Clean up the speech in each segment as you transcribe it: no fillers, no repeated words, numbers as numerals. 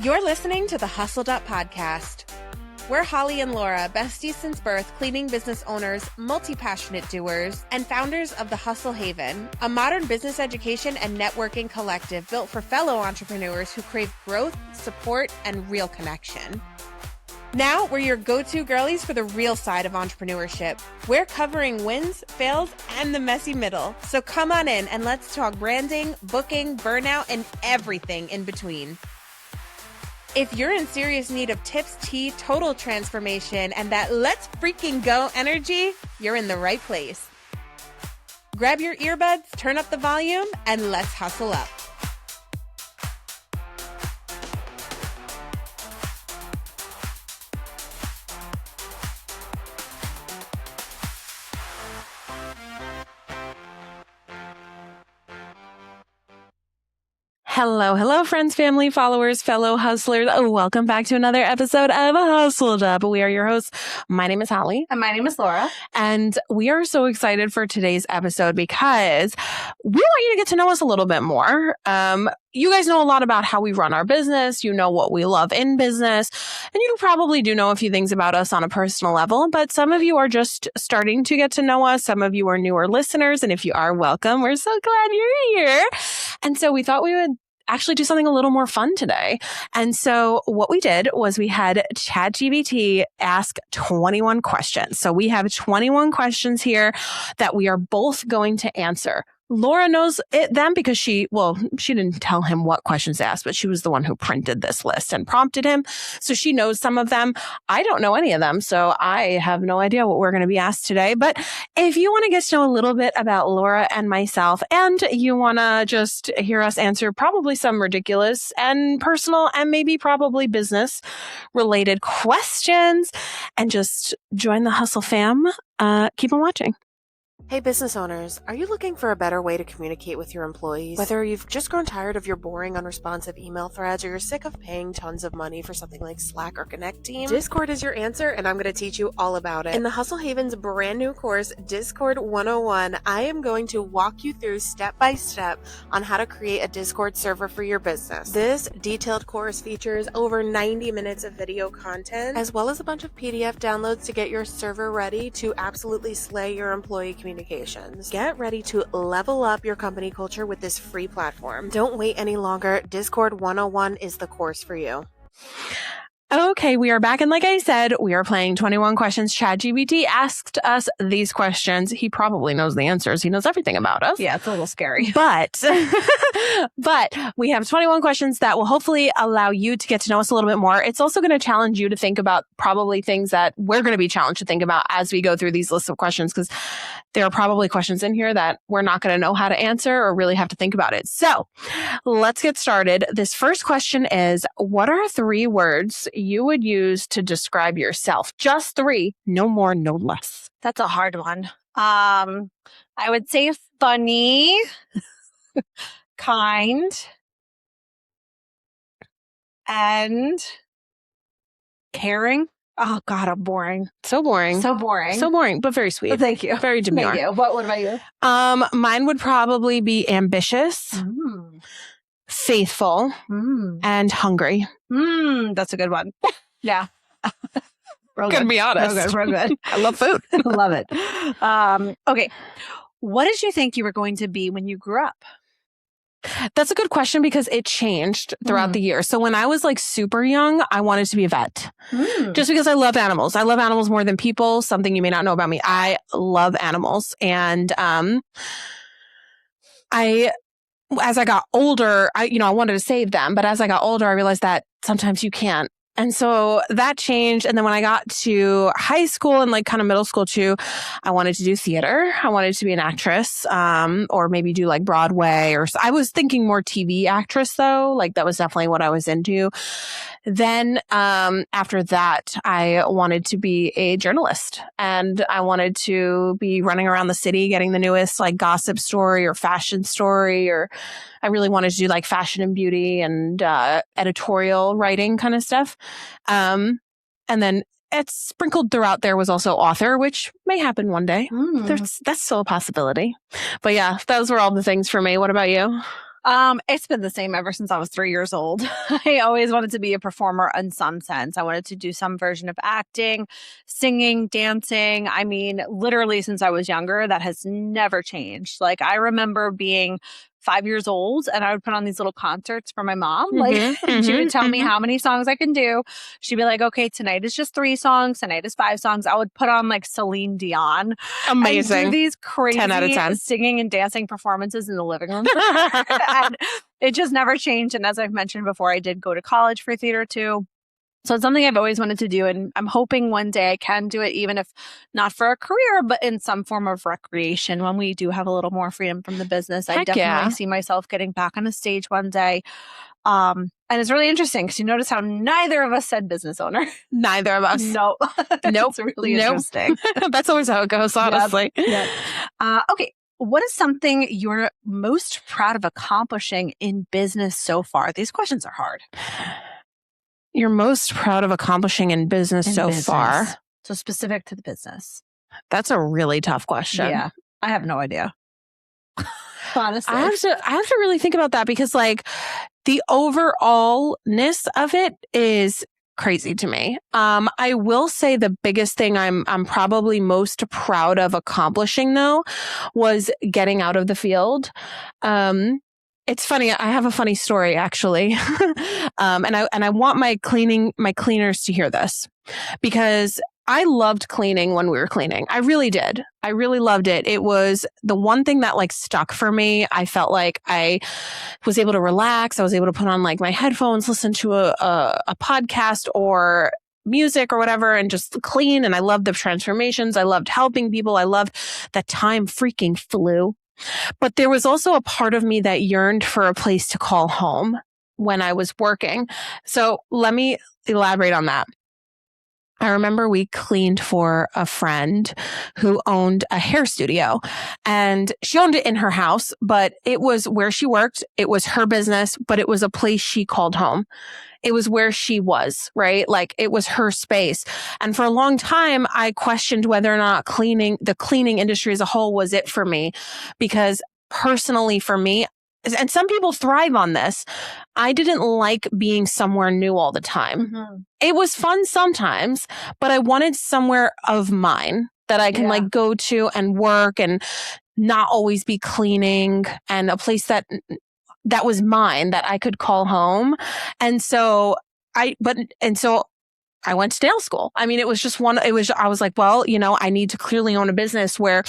You're listening to the Hustled Up Podcast. We're Holly and Laura, besties since birth, cleaning business owners, multi-passionate doers, and founders of the Hustle Haven, a modern business education and networking collective built for fellow entrepreneurs who crave growth, support, and real connection. Now, we're your go-to girlies for the real side of entrepreneurship. We're covering wins, fails, and the messy middle. So come on in and let's talk branding, booking, burnout, and everything in between. If you're in serious need of tips, tea, total transformation, and that let's freaking go energy, you're in the right place. Grab your earbuds, turn up the volume, and let's hustle up. Hello, friends, family, followers, fellow hustlers. Welcome back to another episode of Hustled Up. We are your hosts. My name is Holly. And my name is Laura. And we are so excited for today's episode because we want you to get to know us a little bit more. You guys know a lot about how we run our business. You know what we love in business. And you probably do know a few things about us on a personal level. But some of you are just starting to get to know us. Some of you are newer listeners. And if you are, welcome. We're so glad you're here. And so we thought we would actually do something a little more fun today. And so what we did was we had ChatGPT ask 21 questions. So we have 21 questions here that we are both going to answer. Laura knows them because she didn't tell him what questions to ask, but she was the one who printed this list and prompted him. So she knows some of them. I don't know any of them, so I have no idea what we're going to be asked today. But if you want to get to know a little bit about Laura and myself, and you want to just hear us answer probably some ridiculous and personal and maybe probably business related questions and just join the Hustle fam, keep on watching. Hey business owners, are you looking for a better way to communicate with your employees? Whether you've just grown tired of your boring, unresponsive email threads or you're sick of paying tons of money for something like Slack or Connect Team, Discord is your answer and I'm going to teach you all about it. In the Hustle Haven's brand new course, Discord 101, I am going to walk you through step by step on how to create a Discord server for your business. This detailed course features over 90 minutes of video content, as well as a bunch of PDF downloads to get your server ready to absolutely slay your employee communications. Get ready to level up your company culture with this free platform. Don't wait any longer. Discord 101 is the course for you. Okay, we are back. And like I said, we are playing 21 questions. ChatGPT asked us these questions. He probably knows the answers. He knows everything about us. Yeah, it's a little scary. But we have 21 questions that will hopefully allow you to get to know us a little bit more. It's also going to challenge you to think about probably things that we're going to be challenged to think about as we go through these lists of questions, because there are probably questions in here that we're not going to know how to answer or really have to think about it. So let's get started. This first question is, what are 3 words you would use to describe yourself? Just 3, no more, no less. That's a hard one. I would say funny, kind, and caring. Oh God, I'm boring. So boring. So boring. So boring, but very sweet. Thank you. Very demure. Thank you. What about you? Mine would probably be ambitious, faithful, and hungry. That's a good one. Yeah. Gonna be honest. Real good. I love food. Love it. Okay. What did you think you were going to be when you grew up? That's a good question because it changed throughout the year. So when I was like super young, I wanted to be a vet just because I love animals. I love animals more than people. Something you may not know about me. I love animals. And as I got older, I wanted to save them. But as I got older, I realized that sometimes you can't. And so that changed. And then when I got to high school and like kind of middle school too, I wanted to do theater. I wanted to be an actress, or maybe do like Broadway, or I was thinking more TV actress though. Like that was definitely what I was into. Then, after that, I wanted to be a journalist and I wanted to be running around the city, getting the newest like gossip story or fashion story, or I really wanted to do like fashion and beauty and, editorial writing kind of stuff. And then it's sprinkled throughout there was also author, which may happen one day. That's still a possibility. But yeah, those were all the things for me. What about you? It's been the same ever since I was 3 years old. I always wanted to be a performer in some sense. I wanted to do some version of acting, singing, dancing. I mean, literally since I was younger, that has never changed. Like, I remember being 5 years old and I would put on these little concerts for my mom. Like, she would tell me how many songs I can do. She'd be like, okay, tonight is just 3 songs. Tonight is 5 songs. I would put on like Celine Dion. Amazing. And do these crazy 10 out of 10. singing and dancing performances in the living room. And it just never changed. And as I've mentioned before, I did go to college for theater too. So it's something I've always wanted to do. And I'm hoping one day I can do it, even if not for a career, but in some form of recreation when we do have a little more freedom from the business. I definitely see myself getting back on a stage one day. And it's really interesting because you notice how neither of us said business owner. Neither of us. No. Nope. It's really interesting. That's always how it goes, honestly. Yep. Okay. What is something you're most proud of accomplishing in business so far? These questions are hard. You're most proud of accomplishing in business so far? So specific to the business. That's a really tough question. Yeah. I have no idea. Honestly. I have to really think about that because like the overallness of it is crazy to me. I will say the biggest thing I'm probably most proud of accomplishing though was getting out of the field. It's funny. I have a funny story actually. And I want my cleaners to hear this because I loved cleaning when we were cleaning. I really did. I really loved it. It was the one thing that like stuck for me. I felt like I was able to relax. I was able to put on like my headphones, listen to a podcast or music or whatever and just clean. And I loved the transformations. I loved helping people. I loved that time freaking flew. But there was also a part of me that yearned for a place to call home when I was working. So let me elaborate on that. I remember we cleaned for a friend who owned a hair studio and she owned it in her house, but it was where she worked. It was her business, but it was a place she called home. It was where she was, right? Like it was her space. And for a long time, I questioned whether or not the cleaning industry as a whole was it for me, because personally for me, and some people thrive on this, I didn't like being somewhere new all the time. Mm-hmm. It was fun sometimes, but I wanted somewhere of mine that I can like go to and work and not always be cleaning, and a place that was mine that I could call home. And so I went to nail school. I mean, I was like, well, I need to clearly own a business where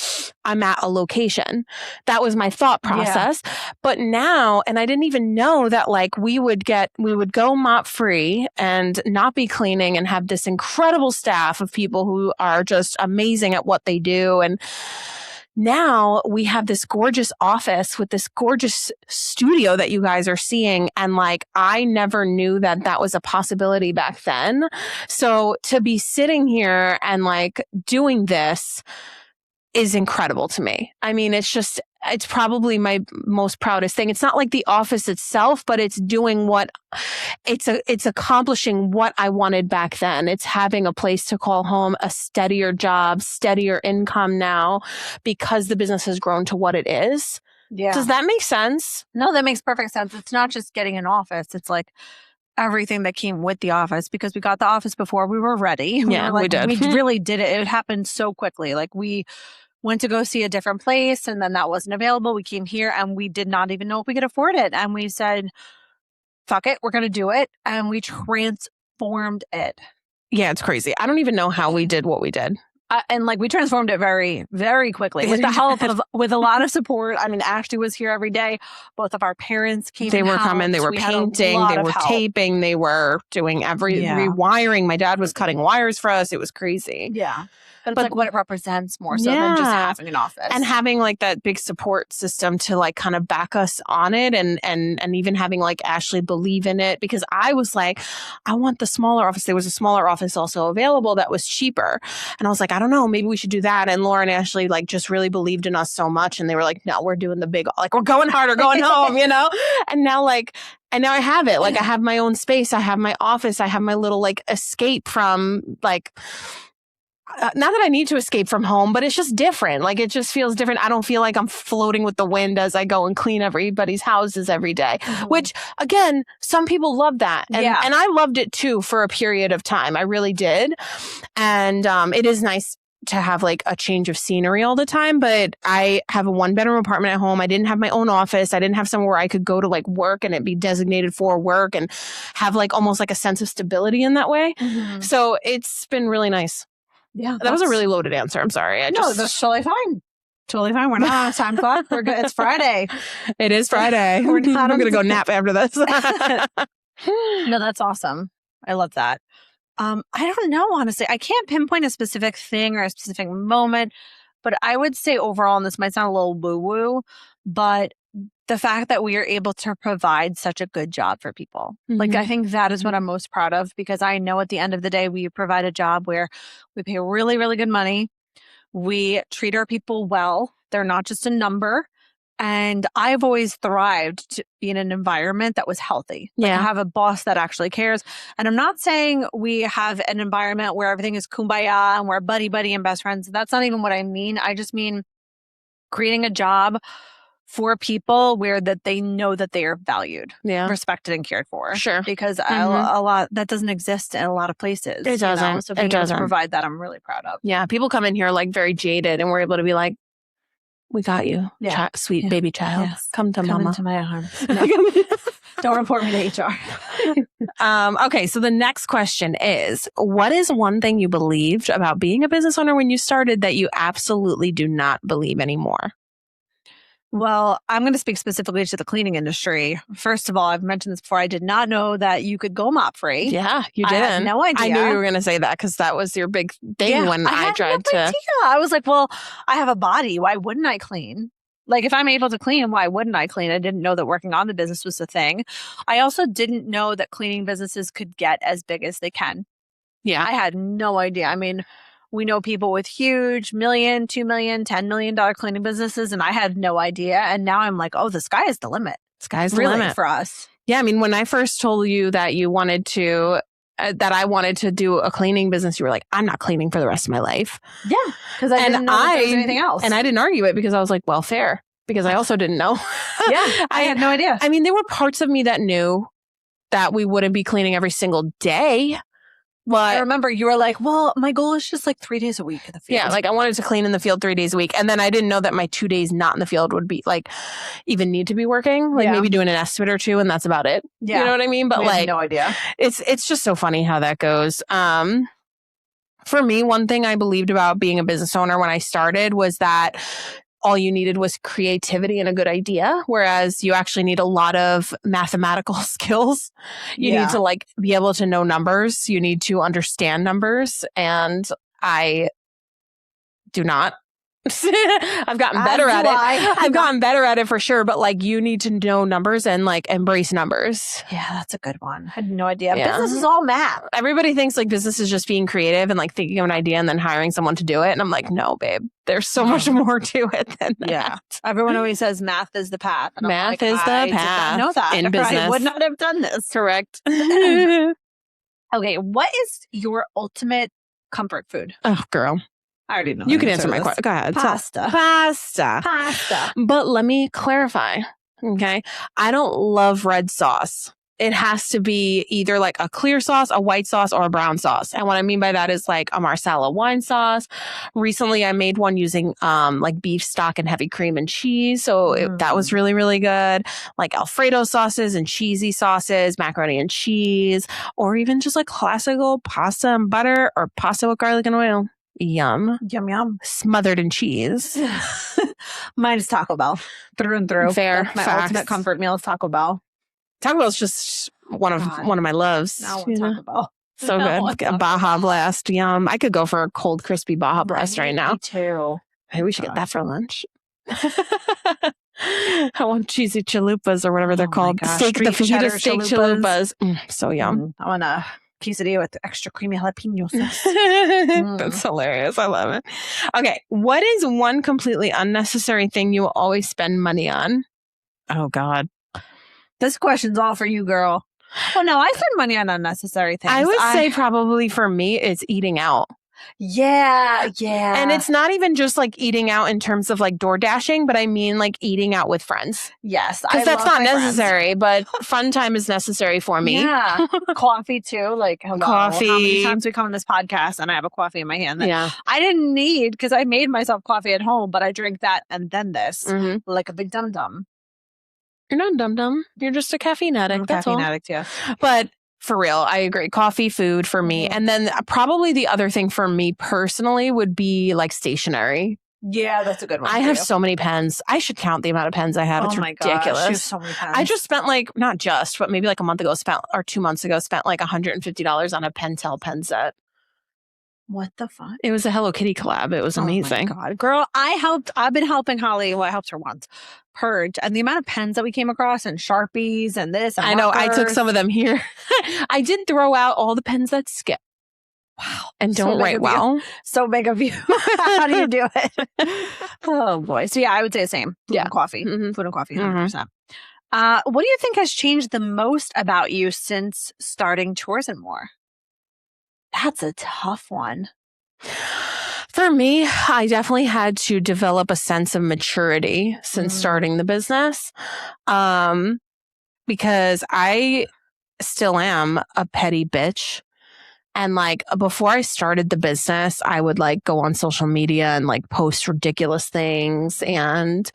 I'm at a location. That was my thought process. Yeah. But now, and I didn't even know that like we would go mop free and not be cleaning and have this incredible staff of people who are just amazing at what they do. And now we have this gorgeous office with this gorgeous studio that you guys are seeing. And like, I never knew that was a possibility back then. So to be sitting here and like doing this is incredible to me. I mean, it's probably my most proudest thing. It's not like the office itself, but it's accomplishing what I wanted back then. It's having a place to call home, a steadier job, steadier income now because the business has grown to what it is. Yeah. Does that make sense? No, that makes perfect sense. It's not just getting an office. It's like everything that came with the office, because we got the office before we were ready. We did. We really did it. It happened so quickly. Like we went to go see a different place and then that wasn't available. We came here and we did not even know if we could afford it. And we said, fuck it, we're going to do it. And we transformed it. Yeah, it's crazy. I don't even know how we did what we did. And like we transformed it very, very quickly with the help of, with a lot of support. I mean, Ashley was here every day. Both of our parents came. They were coming. They were painting. They were taping. They were doing rewiring. My dad was cutting wires for us. It was crazy. Yeah. But it's like what it represents more so than just having an office. And having like that big support system to like kind of back us on it and even having like Ashley believe in it, because I was like, I want the smaller office. There was a smaller office also available that was cheaper. And I was like, I don't know, maybe we should do that. And Laura and Ashley like just really believed in us so much. And they were like, no, we're doing the big, like we're going harder, going home, And now I have it. Like I have my own space. I have my office. I have my little like escape from like, not that I need to escape from home, but it's just different. Like, it just feels different. I don't feel like I'm floating with the wind as I go and clean everybody's houses every day, which, again, some people love that. And I loved it too for a period of time. I really did. And it is nice to have like a change of scenery all the time, but I have a 1-bedroom apartment at home. I didn't have my own office. I didn't have somewhere where I could go to like work and it be designated for work and have like almost like a sense of stability in that way. So it's been really nice. Yeah. That was a really loaded answer. I'm sorry. No, that's totally fine. Totally fine. We're not on a time clock. We're good. It's Friday. It is Friday. We're going to go nap after this. No, that's awesome. I love that. I don't know, honestly. I can't pinpoint a specific thing or a specific moment, but I would say overall, and this might sound a little woo-woo, but the fact that we are able to provide such a good job for people. Like, I think that is what I'm most proud of, because I know at the end of the day, we provide a job where we pay really, really good money. We treat our people well. They're not just a number. And I've always thrived to be in an environment that was healthy. Like, I have a boss that actually cares. And I'm not saying we have an environment where everything is kumbaya and we're buddy and best friends. That's not even what I mean. I just mean creating a job for people where that they know that they are valued, respected, and cared for. Sure. Because a lot that doesn't exist in a lot of places. It doesn't. So being able to provide that, I'm really proud of. Yeah. People come in here like very jaded, and we're able to be like, we got you, sweet baby child. Yes. Come to mama. Into my arms. No. Don't report me to HR. Okay, so the next question is, what is one thing you believed about being a business owner when you started that you absolutely do not believe anymore? Well, I'm going to speak specifically to the cleaning industry. First of all, I've mentioned this before. I did not know that you could go mop free. Yeah, you didn't. I had no idea. I knew you were going to say that because that was your big thing when I tried to. Idea. I was like, well, I have a body. Why wouldn't I clean? Like, if I'm able to clean, why wouldn't I clean? I didn't know that working on the business was a thing. I also didn't know that cleaning businesses could get as big as they can. Yeah. I had no idea. I mean, we know people with huge $1 million, $2 million, $10 million cleaning businesses, and I had no idea. And now I'm like, oh, the sky is the limit. Sky's the limit for us. Yeah, I mean, when I first told you that you wanted to, that I wanted to do a cleaning business, you were like, I'm not cleaning for the rest of my life. Yeah, because I didn't know there was anything else. And I didn't argue it because I was like, well, fair. Because I also didn't know. Yeah, I had no idea. I mean, there were parts of me that knew that we wouldn't be cleaning every single day. But I remember you were like, well, my goal is just like 3 days a week in the field. Yeah, like I wanted to clean in the field 3 days a week. And then I didn't know that my 2 days not in the field would be like even need to be working. Like maybe doing an estimate or two and that's about it. Yeah. You know what I mean? But like, no idea. It's just so funny how that goes. For me, one thing I believed about being a business owner when I started was that all you needed was creativity and a good idea, whereas you actually need a lot of mathematical skills. You need to like be able to know numbers. You need to understand numbers. And I do not. I've gotten better at it. I've gotten better at it for sure. But like you need to know numbers and like embrace numbers. Yeah, that's a good one. I had no idea. Yeah. Business is all math. Everybody thinks like business is just being creative and like thinking of an idea and then hiring someone to do it. And I'm like, no, babe, there's so much more to it than that. Yeah. Everyone always says math is the path. And math is the path. I know that. In business. I would not have done this. Correct. Okay. What is your ultimate comfort food? Oh, girl. I already know. You can answer my question. Go ahead. Pasta. But let me clarify. Okay. I don't love red sauce. It has to be either like a clear sauce, a white sauce, or a brown sauce. And what I mean by that is like a Marsala wine sauce. Recently, I made one using like beef stock and heavy cream and cheese. So that was really, really good. Like Alfredo sauces and cheesy sauces, macaroni and cheese, or even just like classical pasta and butter or pasta with garlic and oil. Yum. Yum, yum. Smothered in cheese. Mine is Taco Bell. Through and through. Fair. That's my ultimate comfort meal is Taco Bell. Taco Bell's just one of my loves. Now Taco Bell. So good. A Baja Blast. Yum. I could go for a cold, crispy Baja Blast right now. Me too. Hey, we should get that for lunch. I want cheesy chalupas or whatever they're called. Steak, the fajita steak chalupas. So yum. I want a quesadilla with extra creamy jalapeno sauce. That's hilarious. I love it. Okay. What is one completely unnecessary thing you will always spend money on? Oh, God. This question's all for you, girl. Well, no, I spend money on unnecessary things. I would say probably for me, it's eating out. Yeah. And it's not even just like eating out in terms of like door dashing, but I mean like eating out with friends. Yes. Because that's not necessary, but fun time is necessary for me. Yeah. Coffee too. Like, hello. Coffee. How many times we come on this podcast and I have a coffee in my hand that Yeah. I didn't need because I made myself coffee at home, but I drink that and then this like a big dum-dum. You're not dum-dum. You're just a caffeine addict. That's caffeine all. addict, yeah. But for real, I agree. Coffee, food for me. And then probably the other thing for me personally would be like stationery. Yeah, that's a good one. I have so many pens. I should count the amount of pens I have. It's ridiculous. Gosh, you have so many pens. I just spent like, not just, but maybe like a month ago or 2 months ago, spent like $150 on a Pentel pen set. What the fuck? It was a Hello Kitty collab. It was amazing. Oh my God. Girl, I've been helping Holly. Well, I helped her once. Purge. And the amount of pens that we came across and Sharpies and this. And I know. I took some of them here. I did throw out all the pens that skip. Wow. And don't write well. So big of you. How do you do it? Oh boy. So yeah, I would say the same. Food and coffee. Food and coffee, 100%. What do you think has changed the most about you since starting Chores and More? That's a tough one. For me, I definitely had to develop a sense of maturity since starting the business. Because I still am a petty bitch. And like before I started the business, I would like go on social media and like post ridiculous things and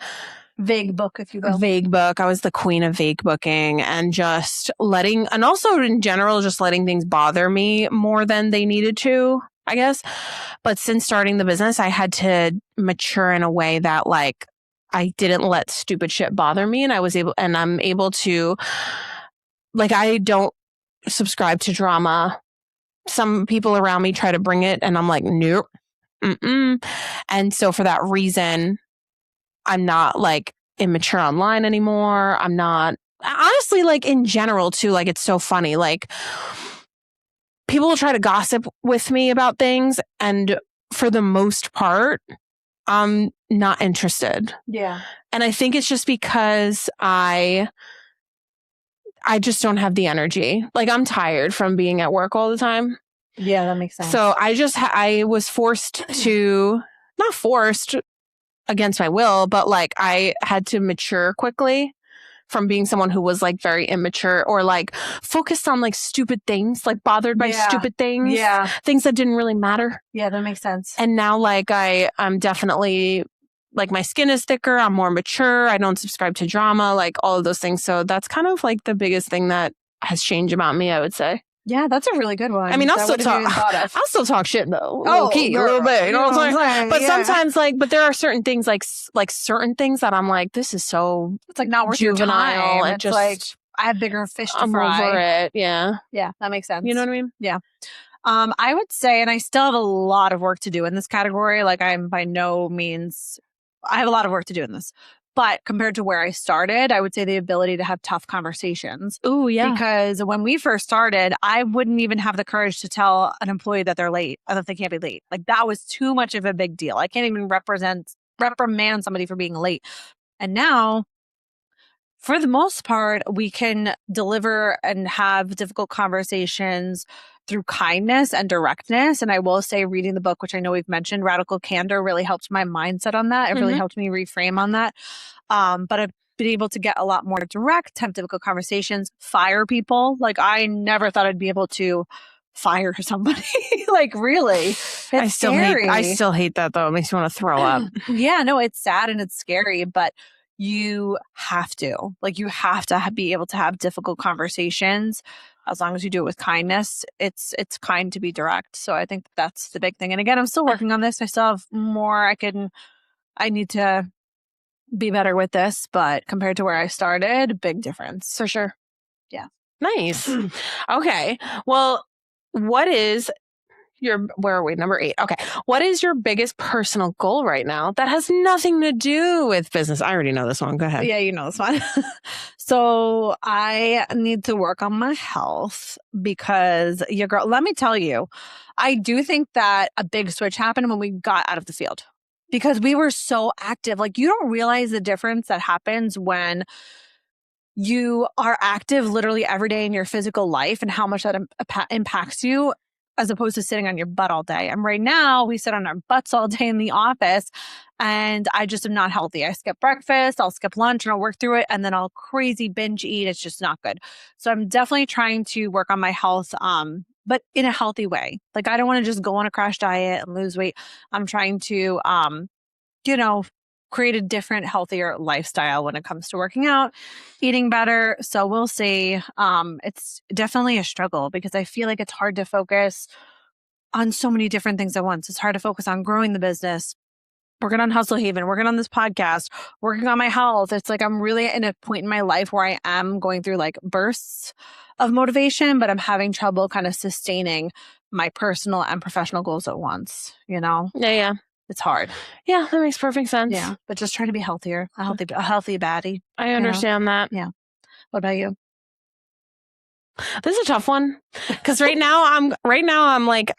vague book, if you will. Vague book. I was the queen of vague booking and just and also in general, just letting things bother me more than they needed to, I guess. But since starting the business, I had to mature in a way that like I didn't let stupid shit bother me. And I'm able to, like, I don't subscribe to drama. Some people around me try to bring it and I'm like, nope. And so for that reason, I'm not like immature online anymore. I'm not, honestly, like in general too, like it's so funny. Like people will try to gossip with me about things and for the most part, I'm not interested. Yeah. And I think it's just because I just don't have the energy. Like I'm tired from being at work all the time. Yeah, that makes sense. So I was forced to, not forced against my will, but like I had to mature quickly from being someone who was like very immature or like focused on like stupid things, like bothered by stupid things. Yeah. Things that didn't really matter. Yeah, that makes sense. And now like I'm definitely like my skin is thicker. I'm more mature. I don't subscribe to drama, like all of those things. So that's kind of like the biggest thing that has changed about me, I would say. Yeah, that's a really good one. I mean, I'll still talk shit though. A little bit, you know what I'm saying? But sometimes but there are certain things like certain things that I'm like, this is so, it's like not worth juvenile. Your time. It's just like, I have bigger fish to I'm fry. over it. Yeah. Yeah, that makes sense. You know what I mean? Yeah. I would say, and I still have a lot of work to do in this category. Like I'm by no means, I have a lot of work to do in this. But compared to where I started, I would say the ability to have tough conversations. Oh, yeah. Because when we first started, I wouldn't even have the courage to tell an employee that they're late or that they can't be late. Like that was too much of a big deal. I can't even reprimand somebody for being late. And now, for the most part, we can deliver and have difficult conversations through kindness and directness. And I will say reading the book, which I know we've mentioned, Radical Candor, really helped my mindset on that. It really helped me reframe on that. But I've been able to get a lot more direct, have difficult conversations, fire people. Like I never thought I'd be able to fire somebody. Like really. I still hate that though. It makes me want to throw up. Yeah, no, it's sad and it's scary, but you have to be able to have difficult conversations. As long as you do it with kindness, it's kind to be direct. So I think that's the big thing. And again, I'm still working on this. I still have more I need to be better with this, but compared to where I started, big difference. For sure. Yeah. Nice. Okay. Well, where are we? Number 8. Okay. What is your biggest personal goal right now that has nothing to do with business? I already know this one. Go ahead. Yeah, you know this one. So I need to work on my health because let me tell you, I do think that a big switch happened when we got out of the field because we were so active. Like you don't realize the difference that happens when you are active literally every day in your physical life and how much that impacts you as opposed to sitting on your butt all day. And right now we sit on our butts all day in the office, and I just am not healthy. I skip breakfast, I'll skip lunch, and I'll work through it, and then I'll crazy binge eat. It's just not good. So I'm definitely trying to work on my health, but in a healthy way. Like, I don't want to just go on a crash diet and lose weight. I'm trying to, create a different, healthier lifestyle when it comes to working out, eating better. So we'll see. It's definitely a struggle because I feel like it's hard to focus on so many different things at once. It's hard to focus on growing the business, working on Hustle Haven, working on this podcast, working on my health. It's like I'm really in a point in my life where I am going through like bursts of motivation, but I'm having trouble kind of sustaining my personal and professional goals at once, Yeah. It's hard. Yeah, that makes perfect sense. Yeah, but just trying to be healthier, a healthy baddie. I understand that. Yeah. What about you? This is a tough one because right now I'm like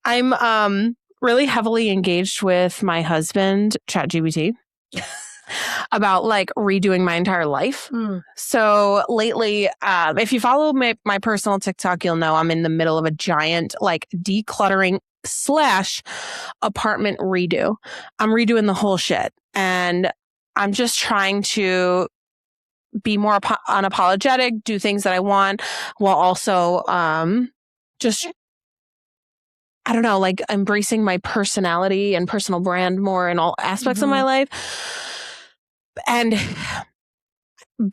I'm really heavily engaged with my husband, ChatGPT, about like redoing my entire life. So lately, if you follow my personal TikTok, you'll know I'm in the middle of a giant like decluttering / apartment redo. I'm redoing the whole shit, and I'm just trying to be more unapologetic, do things that I want, while also just, I don't know, like embracing my personality and personal brand more in all aspects of my life. And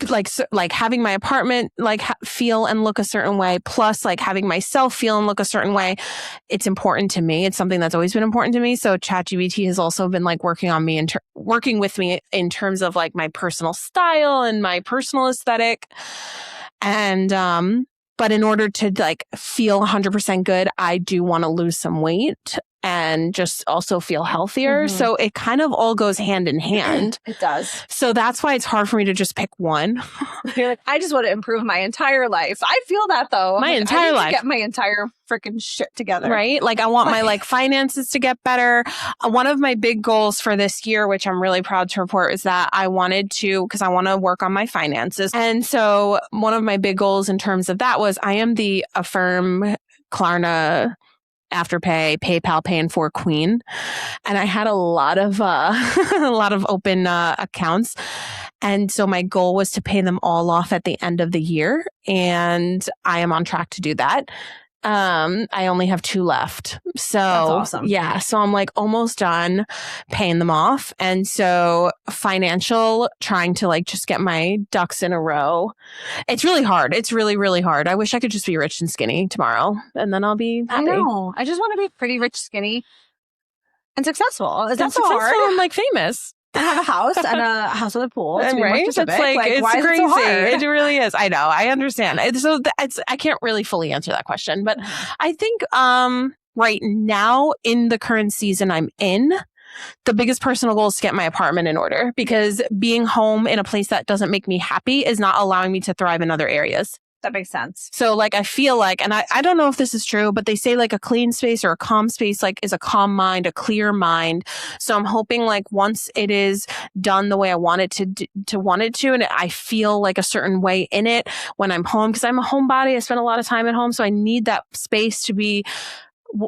like having my apartment like feel and look a certain way, plus like having myself feel and look a certain way. It's important to me. It's something that's always been important to me. So ChatGPT has also been like working with me in terms of like my personal style and my personal aesthetic. And but in order to like feel 100% good, I do want to lose some weight and just also feel healthier. So it kind of all goes hand in hand. It does. So that's why it's hard for me to just pick one. You're like, I just want to improve my entire life. I feel that though. My entire life. Get my entire freaking shit together. Right? Like I want my like finances to get better. One of my big goals for this year, which I'm really proud to report, is that I wanted to, because I want to work on my finances. And so one of my big goals in terms of that was I am the Affirm Klarna Afterpay, PayPal Pay in 4 queen. And I had a lot of open accounts. And so my goal was to pay them all off at the end of the year. And I am on track to do that. I only have 2 left. So that's awesome. Yeah. So I'm like almost done paying them off. And so trying to like just get my ducks in a row. It's really hard. It's really, really hard. I wish I could just be rich and skinny tomorrow and then I'll be happy. I know. I just want to be pretty rich, skinny, and successful. Is that so successful hard? and like famous. I have a house and a house with a pool. Right? It's like it's why crazy. Is it so hard? It really is. I know. I understand. I can't really fully answer that question, but I think right now in the current season I'm in, the biggest personal goal is to get my apartment in order, because being home in a place that doesn't make me happy is not allowing me to thrive in other areas. That makes sense. So like, I feel like, and I don't know if this is true, but they say like a clean space or a calm space, like is a calm mind, a clear mind. So I'm hoping like once it is done the way I want it to, and I feel like a certain way in it when I'm home, because I'm a homebody. I spend a lot of time at home. So I need that space to be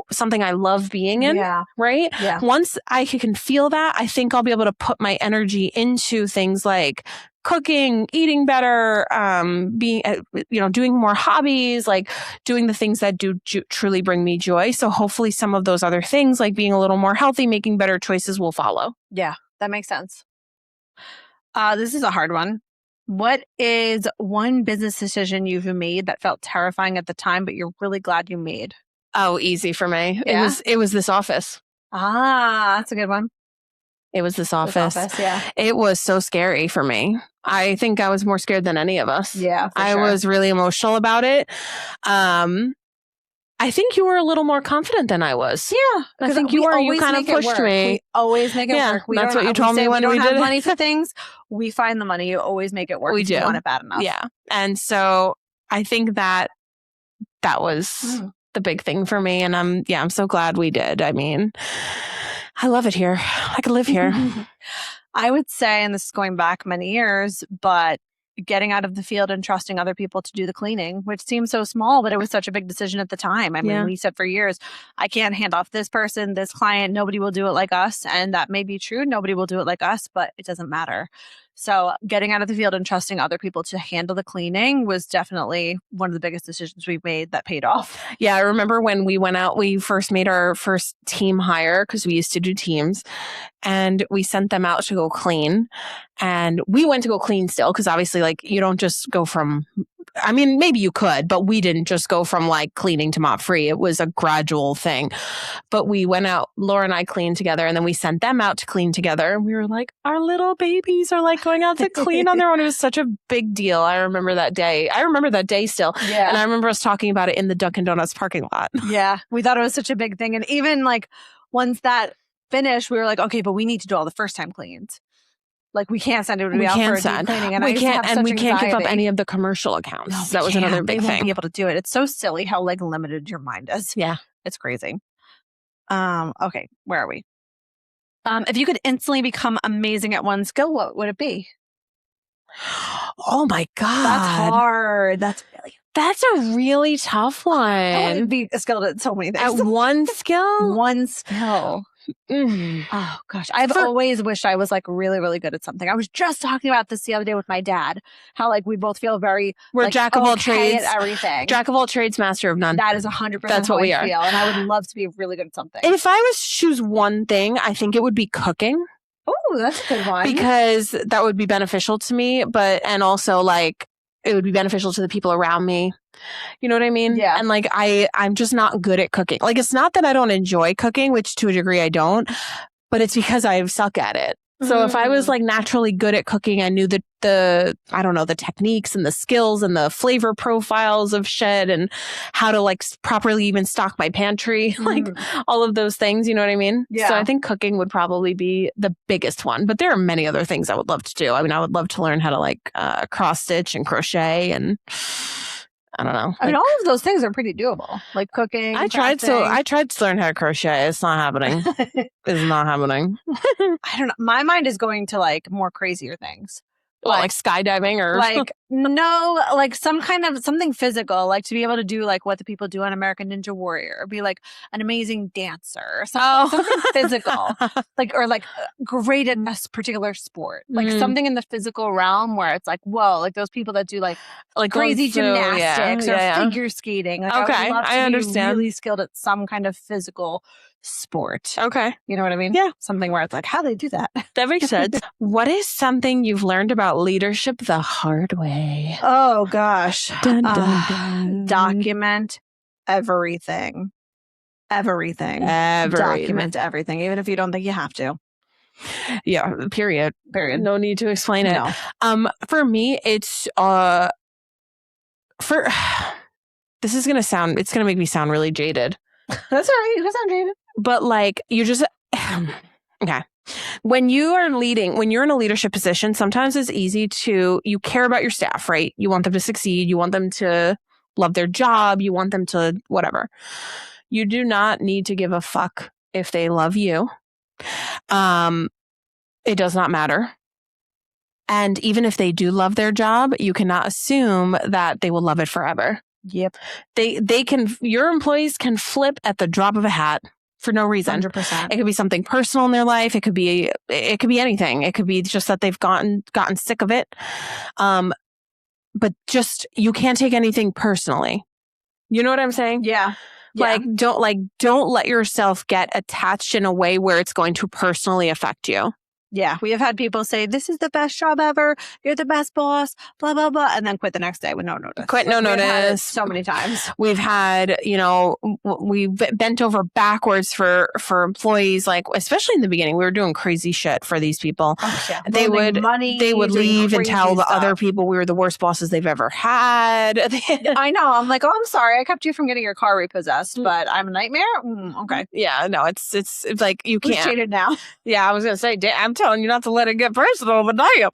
something I love being in. Yeah. Right. Yeah. Once I can feel that, I think I'll be able to put my energy into things like cooking, eating better, doing more hobbies, like doing the things that do truly bring me joy. So hopefully some of those other things, like being a little more healthy, making better choices, will follow. Yeah, that makes sense. This is a hard one. What is one business decision you've made that felt terrifying at the time, but you're really glad you made? Oh, easy for me. Yeah? It was this office. Ah, that's a good one. It was this office. Yeah. It was so scary for me. I think I was more scared than any of us. Yeah, I was really emotional about it. I think you were a little more confident than I was. Yeah. I think you were. You kind of pushed me. We always make it work. That's what you told me when we don't have did money for things. We find the money. You always make it work. We do. You want it bad enough. Yeah. And so I think that was the big thing for me. And I'm so glad we did. I mean, I love it here. I could live here. I would say, and this is going back many years, but getting out of the field and trusting other people to do the cleaning, which seems so small, but it was such a big decision at the time. I mean, we said for years, I can't hand off this person, this client, nobody will do it like us. And that may be true. Nobody will do it like us, but it doesn't matter. So getting out of the field and trusting other people to handle the cleaning was definitely one of the biggest decisions we've made that paid off. Yeah, I remember when we went out, we first made our first team hire because we used to do teams, and we sent them out to go clean. And we went to go clean still because obviously, like, you don't just go from, I mean, maybe you could, but we didn't just go from like cleaning to mop free. It was a gradual thing. But we went out, Laura and I cleaned together, and then we sent them out to clean together. And we were like, our little babies are like going out to clean on their own. It was such a big deal. I remember that day. I remember that day still. Yeah. And I remember us talking about it in the Dunkin' Donuts parking lot. Yeah. We thought it was such a big thing. And even like once that finished, we were like, okay, but we need to do all the first time cleans. Like, we can't send everybody out for a deep cleaning. And we can't give up any of the commercial accounts. No, that was another big thing. Won't be able to do it. It's so silly how like limited your mind is. Yeah. It's crazy. Okay, where are we? If you could instantly become amazing at one skill, what would it be? Oh my God. That's hard. That's a really tough one. I would be skilled at so many things. At one skill? One skill. Oh gosh. I've always wished I was like really, really good at something. I was just talking about this the other day with my dad. How like we both feel very we're like, jack of all trades at everything. Jack of all trades, master of none. That is 100%. That's what we are. Feel, and I would love to be really good at something. If I was to choose one thing, I think it would be cooking. Oh, that's a good one. Because that would be beneficial to me, and also like it would be beneficial to the people around me. You know what I mean? Yeah. And like I'm just not good at cooking. Like, it's not that I don't enjoy cooking, which to a degree I don't, but it's because I suck at it. So if I was like naturally good at cooking, I knew the I don't know, the techniques and the skills and the flavor profiles of shit and how to like properly even stock my pantry, like all of those things, you know what I mean? Yeah. So I think cooking would probably be the biggest one, but there are many other things I would love to do. I mean, I would love to learn how to like cross stitch and crochet, and I don't know. I mean, all of those things are pretty doable. Like cooking. I tried to learn how to crochet. It's not happening. It's not happening. I don't know. My mind is going to like more crazier things. Like skydiving or like no, like something physical, like to be able to do like what the people do on American Ninja Warrior, or be like an amazing dancer, or something physical, like or like great at this particular sport, like something in the physical realm where it's like, whoa, like those people that do like crazy gymnastics or figure skating. Like, okay, I would love to understand. Be really skilled at some kind of physical sport. Okay. You know what I mean? Yeah. Something where it's like, how do they do that? That makes sense. What is something you've learned about leadership the hard way? Oh, gosh. Dun, dun, dun. Document everything. Everything. Document everything, even if you don't think you have to. Yeah. Period. No need to explain it. No. For me, it's this is it's gonna make me sound really jaded. That's all right. You can sound jaded. But like, you just okay. When you're in a leadership position, sometimes it's easy you care about your staff, right? You want them to succeed. You want them to love their job. You want them to whatever. You do not need to give a fuck if they love you. It does not matter. And even if they do love their job, you cannot assume that they will love it forever. Yep. Your employees can flip at the drop of a hat for no reason. 100%. It could be something personal in their life. It could be anything. It could be just that they've gotten sick of it. But just, you can't take anything personally. You know what I'm saying? Yeah. Don't let yourself get attached in a way where it's going to personally affect you. Yeah, we have had people say, this is the best job ever. You're the best boss, blah, blah, blah. And then quit the next day with no notice. Notice. So many times. We've had, we've bent over backwards for employees, like, especially in the beginning, we were doing crazy shit for these people. Oh, yeah. They would leave and tell the other people we were the worst bosses they've ever had. I know. I'm like, oh, I'm sorry. I kept you from getting your car repossessed, but I'm a nightmare? Okay. Yeah, no, it's like, you can't. Who's cheated now? Yeah, I was going to say, I'm telling you not to let it get personal, but damn.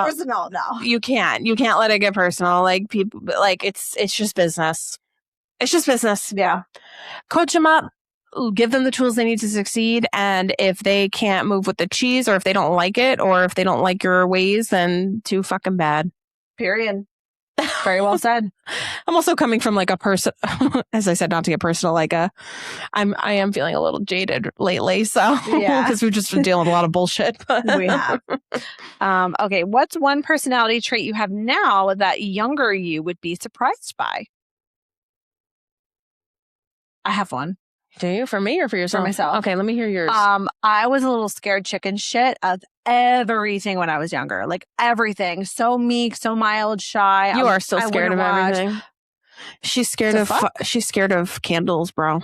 Personal, no. You can't let it get personal. Like, people, like, it's just business. It's just business. Yeah. Coach them up, give them the tools they need to succeed. And if they can't move with the cheese, or if they don't like it, or if they don't like your ways, then too fucking bad. Period. Very well said. I'm also coming from like a person, as I said, not to get personal, like I am feeling a little jaded lately. So because we've just been dealing with a lot of bullshit. We have. Okay. What's one personality trait you have now that younger you would be surprised by? I have one. Do you? For me or for yourself? For myself. Okay, let me hear yours. I was a little scared chicken shit of everything when I was younger. Like everything. So meek, so mild, shy. You are still scared of everything. She's scared of candles, bro.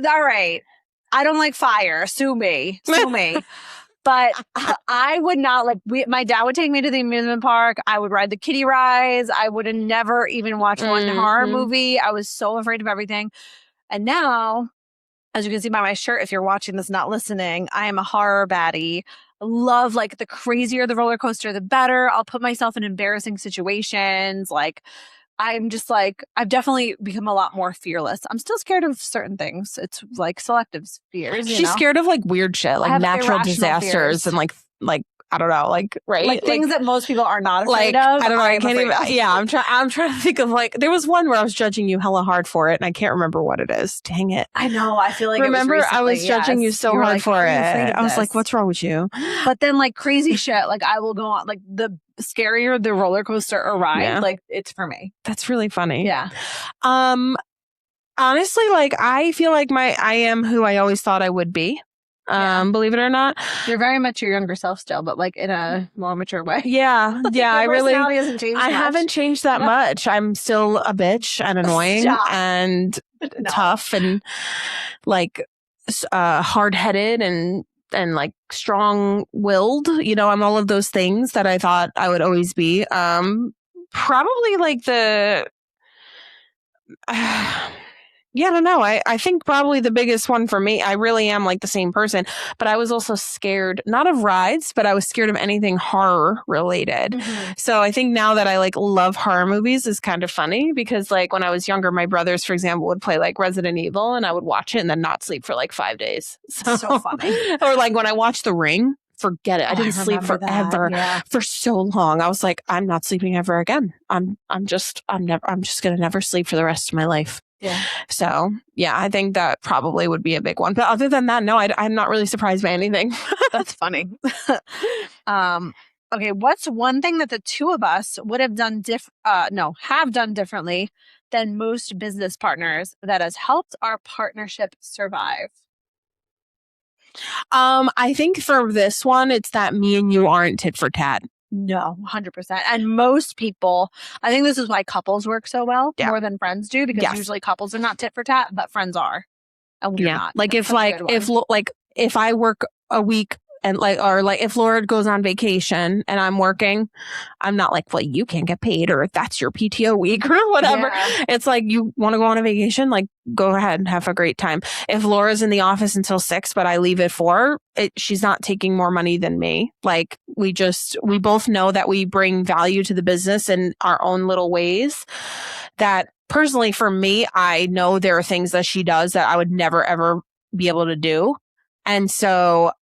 All right. I don't like fire. Sue me. But I would not my dad would take me to the amusement park. I would ride the kiddie rides. I would have never even watched one horror movie. I was so afraid of everything. And now, as you can see by my shirt, if you're watching this, not listening, I am a horror baddie. Love, like, the crazier the roller coaster, the better. I'll put myself in embarrassing situations. Like, I'm just like, I've definitely become a lot more fearless. I'm still scared of certain things. It's like selective fears. She's scared of like weird shit, like natural disasters fears. And like I don't know, like right, like things that most people are not afraid of. I don't know. I can't even. Yeah, I'm trying to think of like there was one where I was judging you hella hard for it, and I can't remember what it is. Dang it! I know. I feel like remember it was I was judging you so hard for it. I was like, what's wrong with you? But then like crazy shit, like I will go on like the scarier the roller coaster or ride, like it's for me. That's really funny. Yeah. Honestly, like I feel like I am who I always thought I would be. Believe it or not, you're very much your younger self still, but like in a more mature way. Yeah. I really hasn't changed much. haven't changed that much. I'm still a bitch and annoying and tough and like hard-headed and like strong-willed. You know, I'm all of those things that I thought I would always be. Probably like the yeah, I don't know. I think probably the biggest one for me, I really am like the same person, but I was also scared, not of rides, but I was scared of anything horror related. Mm-hmm. So I think now that I like love horror movies is kind of funny because like when I was younger, my brothers, for example, would play like Resident Evil and I would watch it and then not sleep for like 5 days. So funny. Or like when I watched The Ring, forget it. I didn't sleep forever for so long. I was like, I'm not sleeping ever again. I'm just gonna never sleep for the rest of my life. Yeah. So yeah, I think that probably would be a big one. But other than that, no, I'm not really surprised by anything. That's funny. Okay, what's one thing that the two of us would have done have done differently than most business partners that has helped our partnership survive? I think for this one, it's that me and you aren't tit for tat. No, 100%. And most people, I think this is why couples work so well more than friends do, because usually couples are not tit for tat, but friends are. And we're not. Like if I work a week and if Laura goes on vacation and I'm working, I'm not like, well, you can't get paid or that's your PTO week or whatever. Yeah. It's like, you want to go on a vacation? Like, go ahead and have a great time. If Laura's in the office until 6, but I leave at 4, she's not taking more money than me. Like we both know that we bring value to the business in our own little ways. That personally for me, I know there are things that she does that I would never, ever be able to do. And so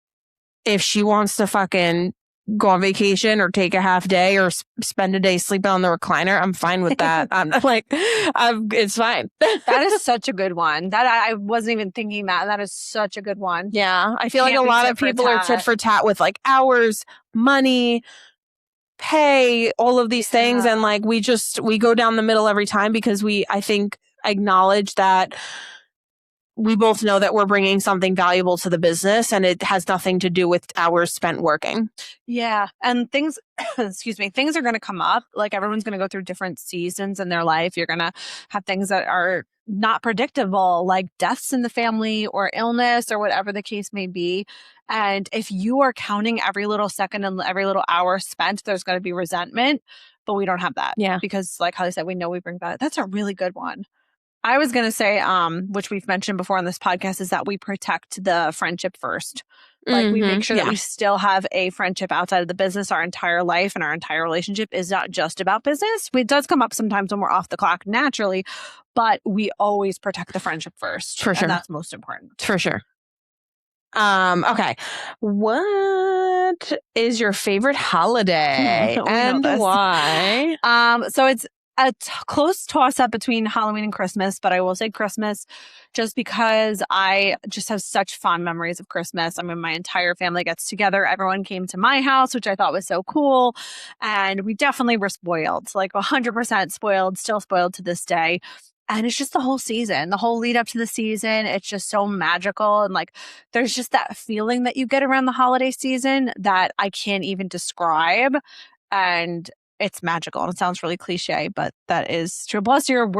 if she wants to fucking go on vacation or take a half day or spend a day sleeping on the recliner, I'm fine with that. I'm like, it's fine. That is such a good one. That I wasn't even thinking that. That is such a good one. Yeah. I feel like a lot of people are tit for tat with like hours, money, pay, all of these things. And like, we go down the middle every time because I think, acknowledge that we both know that we're bringing something valuable to the business and it has nothing to do with hours spent working. Yeah. And things, things are going to come up. Like everyone's going to go through different seasons in their life. You're going to have things that are not predictable, like deaths in the family or illness or whatever the case may be. And if you are counting every little second and every little hour spent, there's going to be resentment, but we don't have that. Yeah. Because like Holly said, we know we bring that. That's a really good one. I was going to say, which we've mentioned before on this podcast, is that we protect the friendship first. Like we make sure that we still have a friendship outside of the business our entire life, and our entire relationship is not just about business. It does come up sometimes when we're off the clock naturally, but we always protect the friendship first. For sure. And that's most important. For sure. Okay. What is your favorite holiday and why? So it's a close toss up between Halloween and Christmas, but I will say Christmas just because I just have such fond memories of Christmas. I mean, my entire family gets together. Everyone came to my house, which I thought was so cool. And we definitely were spoiled, like 100% spoiled, still spoiled to this day. And it's just the whole season, the whole lead up to the season. It's just so magical. And like, there's just that feeling that you get around the holiday season that I can't even describe. And it's magical. And it sounds really cliche, but that is true. Plus, you're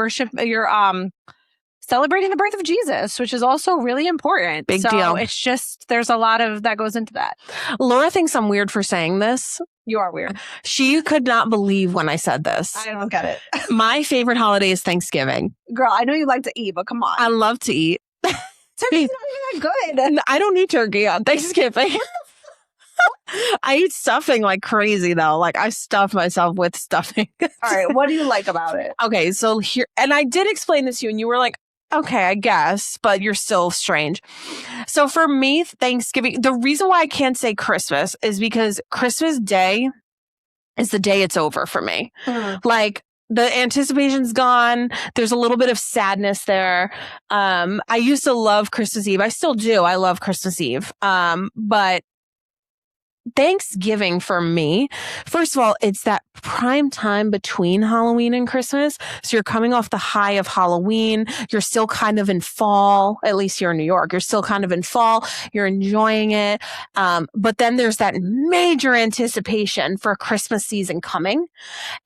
celebrating the birth of Jesus, which is also really important. Big deal. It's just, there's a lot of that goes into that. Laura thinks I'm weird for saying this. You are weird. She could not believe when I said this. I don't get it. My favorite holiday is Thanksgiving. Girl, I know you like to eat, but come on. I love to eat. Turkey's not even that good. I don't eat turkey on Thanksgiving. I eat stuffing like crazy though. Like I stuff myself with stuffing. All right. What do you like about it? Okay. So here, and I did explain this to you and you were like, okay, I guess, but you're still strange. So for me, Thanksgiving, the reason why I can't say Christmas is because Christmas Day is the day it's over for me. Like the anticipation's gone. There's a little bit of sadness there. I used to love Christmas Eve. I still do. I love Christmas Eve. But Thanksgiving for me, first of all, it's that prime time between Halloween and Christmas. So you're coming off the high of Halloween. You're still kind of in fall, at least here in New York. You're still kind of in fall. You're enjoying it. But then there's that major anticipation for Christmas season coming.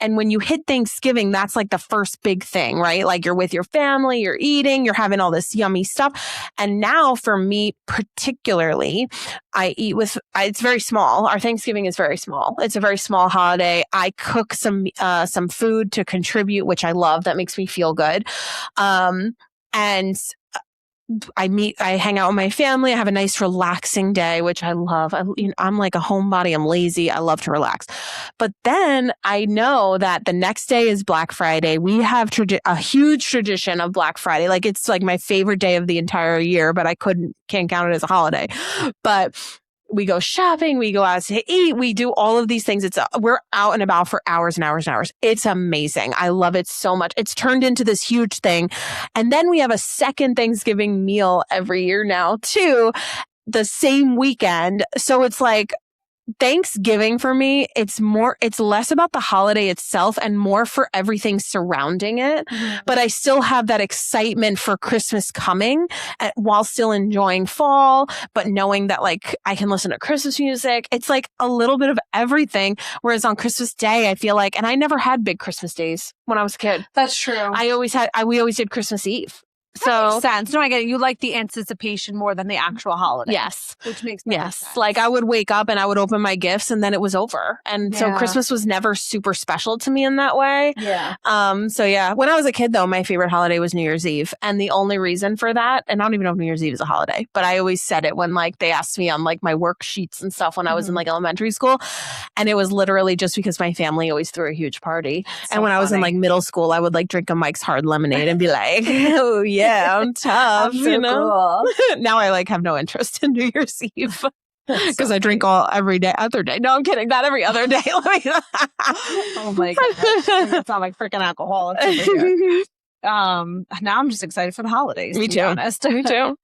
And when you hit Thanksgiving, that's like the first big thing, right? Like you're with your family, you're eating, you're having all this yummy stuff. And now for me, particularly, I eat with, it's very small. Our Thanksgiving is very small. It's a very small holiday. I cook some food to contribute, which I love. That makes me feel good. And I hang out with my family. I have a nice relaxing day, which I love. I'm like a homebody. I'm lazy. I love to relax. But then I know that the next day is Black Friday. We have a huge tradition of Black Friday. Like it's like my favorite day of the entire year, but I can't count it as a holiday. But we go shopping, we go out to eat, we do all of these things. We're out and about for hours and hours and hours. It's amazing. I love it so much. It's turned into this huge thing. And then we have a second Thanksgiving meal every year now too, the same weekend. So it's like Thanksgiving for me, it's less about the holiday itself and more for everything surrounding it. Mm-hmm. But I still have that excitement for Christmas coming while still enjoying fall, but knowing that like I can listen to Christmas music. It's like a little bit of everything. Whereas on Christmas Day, I feel like, and I never had big Christmas days when I was a kid. That's true. We always did Christmas Eve. That makes sense. No, I get it. You like the anticipation more than the actual holiday. Yes. Which makes sense. Like I would wake up and I would open my gifts and then it was over. And so Christmas was never super special to me in that way. Yeah. When I was a kid though, my favorite holiday was New Year's Eve. And the only reason for that, and I don't even know if New Year's Eve is a holiday, but I always said it when like they asked me on like my worksheets and stuff when I was in like elementary school. And it was literally just because my family always threw a huge party. So and when I was in like middle school, I would like drink a Mike's Hard Lemonade and be like, oh yeah, I'm tough. So cool. Now I like have no interest in New Year's Eve because I drink every other day. No, I'm kidding. Not every other day. Oh my goodness. I sound like freaking alcoholics over here. Now I'm just excited for the holidays. Me too. To be honest. Me too.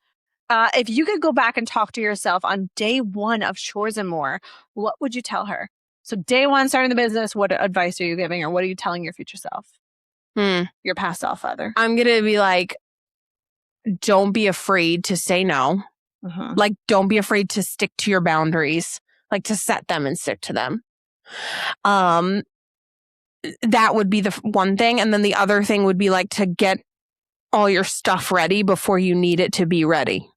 If you could go back and talk to yourself on day one of Chores and More, what would you tell her? So day one, starting the business, what advice are you giving or what are you telling your future self? Your past self, rather. I'm going to be like, don't be afraid to say no. Uh-huh. Like, don't be afraid to stick to your boundaries, like to set them and stick to them. That would be the one thing. And then the other thing would be like to get all your stuff ready before you need it to be ready.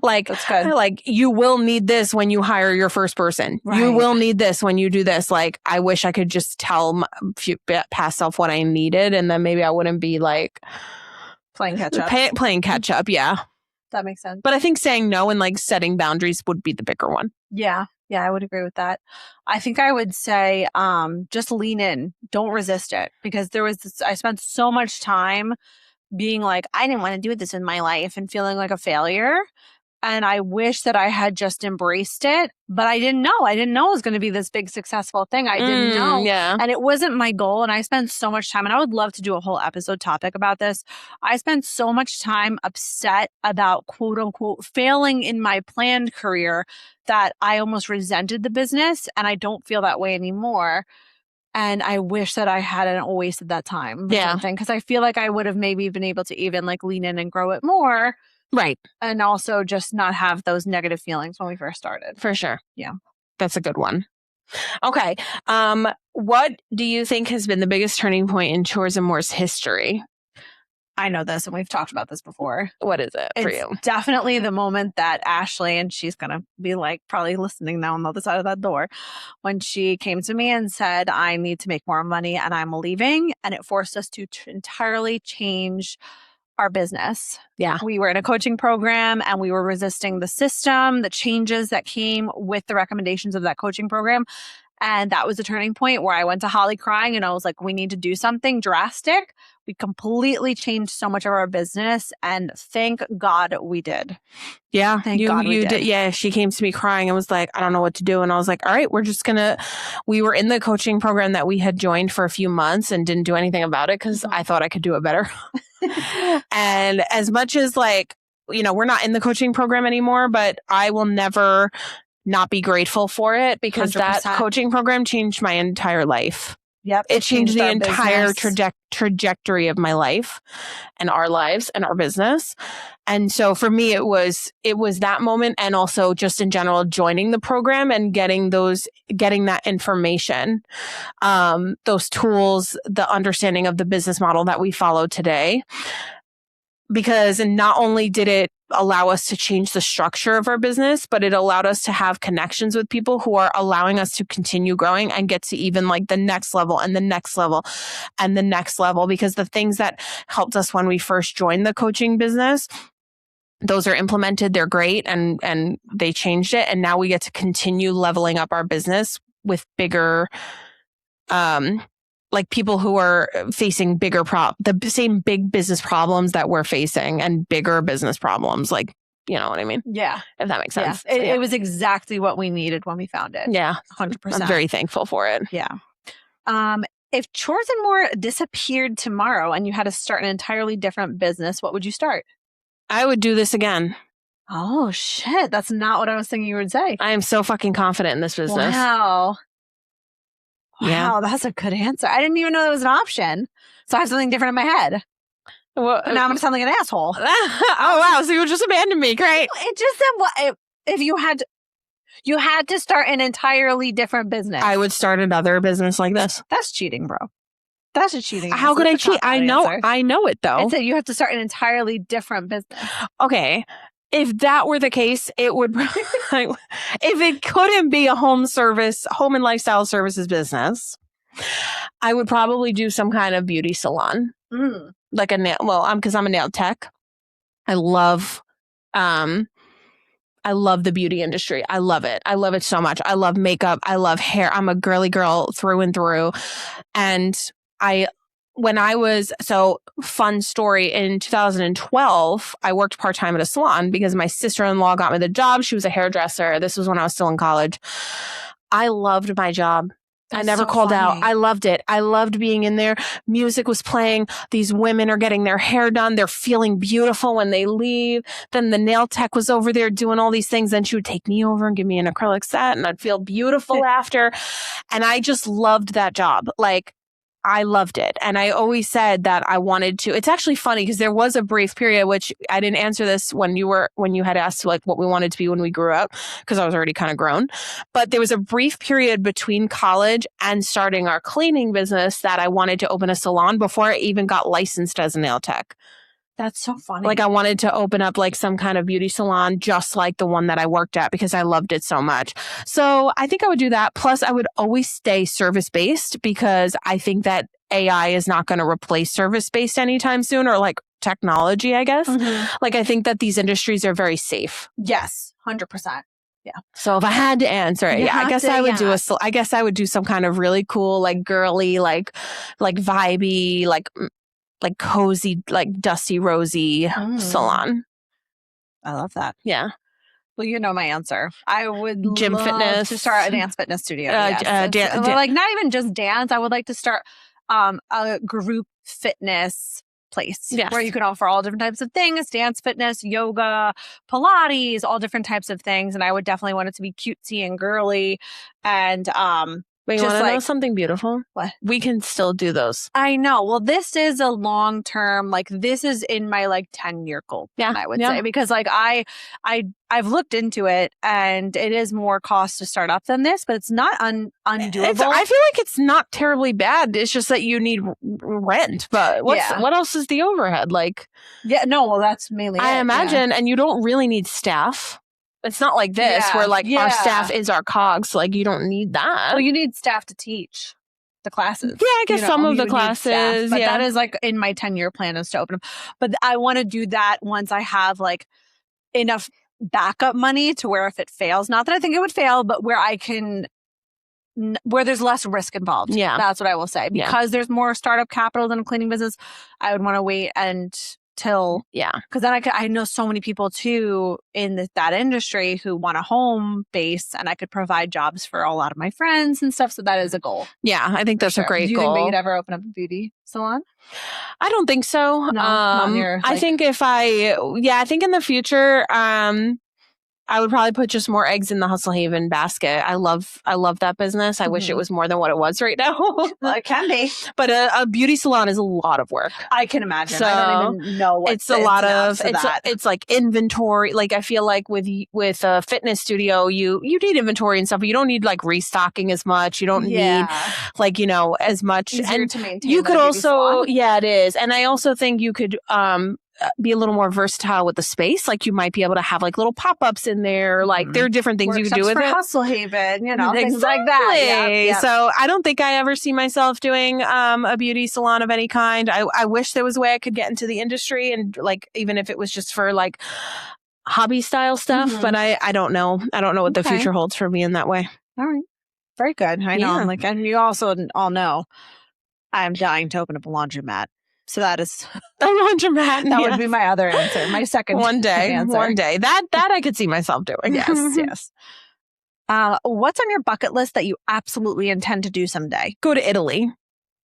Like, that's good. Like you will need this when you hire your first person. Right. You will need this when you do this. Like, I wish I could just tell my past self what I needed. And then maybe I wouldn't be like playing catch up. Playing catch up. Yeah. That makes sense. But I think saying no and like setting boundaries would be the bigger one. Yeah. Yeah, I would agree with that. I think I would say just lean in. Don't resist it. Because I spent so much time being like, I didn't want to do this in my life and feeling like a failure. And I wish that I had just embraced it, but I didn't know. I didn't know it was going to be this big successful thing. I didn't know. Yeah. And it wasn't my goal. And I spent so much time, and I would love to do a whole episode topic about this. I spent so much time upset about quote unquote failing in my planned career that I almost resented the business. And I don't feel that way anymore. And I wish that I hadn't wasted that time. Yeah. Because I feel like I would have maybe been able to even like lean in and grow it more. Right. And also just not have those negative feelings when we first started. For sure. Yeah. That's a good one. Okay. What do you think has been the biggest turning point in Chores and More's history? I know this, and we've talked about this before. What is it for you? Definitely the moment that Ashley, and she's going to be like probably listening now on the other side of that door, when she came to me and said, I need to make more money and I'm leaving. And it forced us to entirely change our business. Yeah. We were in a coaching program and we were resisting the system, the changes that came with the recommendations of that coaching program. And that was a turning point where I went to Holly crying and I was like, we need to do something drastic. We completely changed so much of our business, and thank God we did. Yeah. Thank God we did. Yeah. She came to me crying and was like, I don't know what to do. And I was like, all right, we were in the coaching program that we had joined for a few months and didn't do anything about it because I thought I could do it better. And as much as like, we're not in the coaching program anymore, but I will never not be grateful for it because 100%. that coaching program changed my entire life. Yep. It changed the entire business. trajectory of my life and our lives and our business. And so for me, it was that moment, and also just in general, joining the program and getting that information, those tools, the understanding of the business model that we follow today. Because not only did it allow us to change the structure of our business, but it allowed us to have connections with people who are allowing us to continue growing and get to even like the next level and the next level and the next level. Because the things that helped us when we first joined the coaching business, those are implemented, they're great, and they changed it. And now we get to continue leveling up our business with bigger, like people who are facing the same big business problems that we're facing, and bigger business problems. Like, you know what I mean? Yeah. If that makes sense. Yeah. It was exactly what we needed when we found it. Yeah. 100%. I'm very thankful for it. Yeah. If Chores and More disappeared tomorrow and you had to start an entirely different business, what would you start? I would do this again. Oh, shit. That's not what I was thinking you would say. I am so fucking confident in this business. Wow. Yeah. Wow, that's a good answer. I didn't even know that was an option. So I have something different in my head. Well, But now I'm going to sound like an asshole. Oh, wow. So you just abandoned me. Great. It just said if you had to start an entirely different business. I would start another business like this. That's cheating, bro. That's a cheating. How could I cheat? I know it though. It said you have to start an entirely different business. Okay. If that were the case, it would, if it couldn't be a home and lifestyle services business, I would probably do some kind of beauty salon, like because I'm a nail tech. I love the beauty industry. I love it. I love it so much. I love makeup. I love hair. I'm a girly girl through and through. And fun story, in 2012, I worked part-time at a salon because my sister-in-law got me the job. She was a hairdresser. This was when I was still in college. I loved my job. I never called out. I loved it. I loved being in there. Music was playing. These women are getting their hair done. They're feeling beautiful when they leave. Then the nail tech was over there doing all these things. Then she would take me over and give me an acrylic set, and I'd feel beautiful after. And I just loved that job. Like, I loved it. And I always said that I wanted to. It's actually funny because there was a brief period, which I didn't answer this when you had asked like what we wanted to be when we grew up, because I was already kind of grown. But there was a brief period between college and starting our cleaning business that I wanted to open a salon before I even got licensed as a nail tech. That's so funny. Like, I wanted to open up like some kind of beauty salon just like the one that I worked at because I loved it so much. So I think I would do that. Plus, I would always stay service-based because I think that AI is not going to replace service-based anytime soon, or like technology, I guess. Mm-hmm. Like, I think that these industries are very safe. Yes, 100%. Yeah. So if I had to answer it, I guess I would do some kind of really cool, like girly, like vibey, like like cozy, like dusty, rosy salon. I love that. Yeah. Well, you know my answer. I would Gym love fitness. to start a dance fitness studio. Yes. Like not even just dance. I would like to start a group fitness place where you can offer all different types of things, dance, fitness, yoga, Pilates, all different types of things. And I would definitely want it to be cutesy and girly. And but you want to know something beautiful? What? We can still do those. I know. Well, this is a long term, like this is in my like 10-year goal, I would say, because like I've looked into it and it is more cost to start up than this, but it's not undoable. I feel like it's not terribly bad. It's just that you need rent. But what else is the overhead? Like, well, that's mainly I imagine, and you don't really need staff. It's not like this where like our staff is our cogs. Like you don't need that. Well, you need staff to teach the classes. Yeah, I guess some of the classes. Staff, but that is like in my 10-year plan is to open them. But I want to do that once I have like enough backup money to where if it fails, not that I think it would fail, but where I can, where there's less risk involved. Yeah. That's what I will say. Because there's more startup capital than a cleaning business, I would want to wait until, because then I know so many people too in that industry who want a home base, and I could provide jobs for a lot of my friends and stuff. So that is a goal. Yeah, I think that's a great goal. Do you think that you'd ever open up a beauty salon? I don't think so. No, I think I think in the future, I would probably put just more eggs in the Hustle Haven basket. I love that business. I wish it was more than what it was right now. Well, it can be. But a beauty salon is a lot of work. I can imagine. So I don't even know what it's a lot of it's like inventory. Like I feel like with a fitness studio, you need inventory and stuff, but you don't need like restocking as much. You don't need like, as much. Easier to maintain. You could also, it is. And I also think you could be a little more versatile with the space. Like you might be able to have like little pop-ups in there. Like there are different things you can do with for it. Hustle Haven, things like that. Yeah. So I don't think I ever see myself doing a beauty salon of any kind. I wish there was a way I could get into the industry and like, even if it was just for like hobby style stuff, but I don't know. I don't know what the future holds for me in that way. All right. Very good. I know. And you also all know I'm dying to open up a laundromat. So that is a laundromat. That would be my other answer. My second one day. answer. One day. That I could see myself doing. Yes. What's on your bucket list that you absolutely intend to do someday? Go to Italy.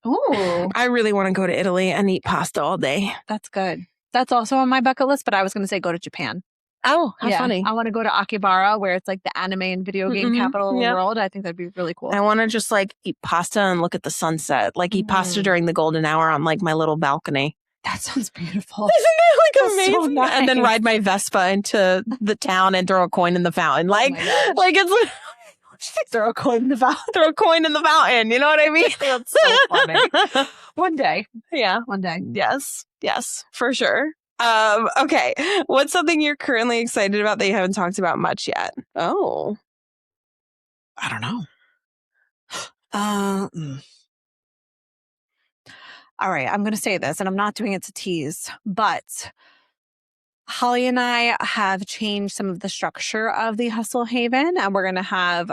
Ooh. I really want to go to Italy and eat pasta all day. That's good. That's also on my bucket list, but I was going to say go to Japan. Oh, how funny. I want to go to Akihabara, where it's like the anime and video game capital of the world. I think that'd be really cool. I want to just like eat pasta and look at the sunset. Like eat pasta during the golden hour on like my little balcony. That sounds beautiful. Isn't it like amazing? So nice. And then ride my Vespa into the town and throw a coin in the fountain. Like it's throw a coin in the fountain. Throw a coin in the fountain. You know what I mean? That's so funny. One day. Yeah. One day. Yes. Yes, for sure. Okay. What's something you're currently excited about that you haven't talked about much yet? Oh. I don't know. All right. I'm going to say this, and I'm not doing it to tease, but Holly and I have changed some of the structure of the Hustle Haven, and we're going to have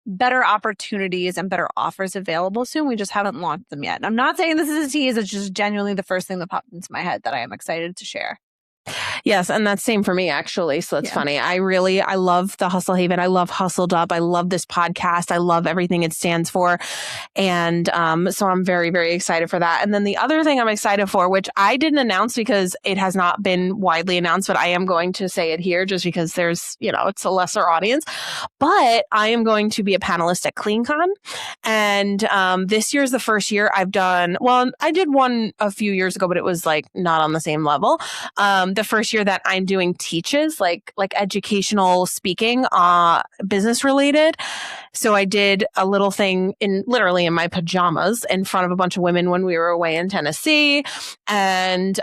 better opportunities and better offers available soon. We just haven't launched them yet. And I'm not saying this is a tease. It's just genuinely the first thing that popped into my head that I am excited to share. Yes, and that's same for me actually. So that's funny. I love the Hustle Haven. I love Hustled Up. I love this podcast. I love everything it stands for. And so I'm very, very excited for that. And then the other thing I'm excited for, which I didn't announce because it has not been widely announced, but I am going to say it here just because there's, it's a lesser audience. But I am going to be a panelist at CleanCon. And this year is the first year I've done, I did one a few years ago, but it was like not on the same level. The first year that I'm doing teaches, like educational speaking, business related. So I did a little thing literally in my pajamas in front of a bunch of women when we were away in Tennessee. And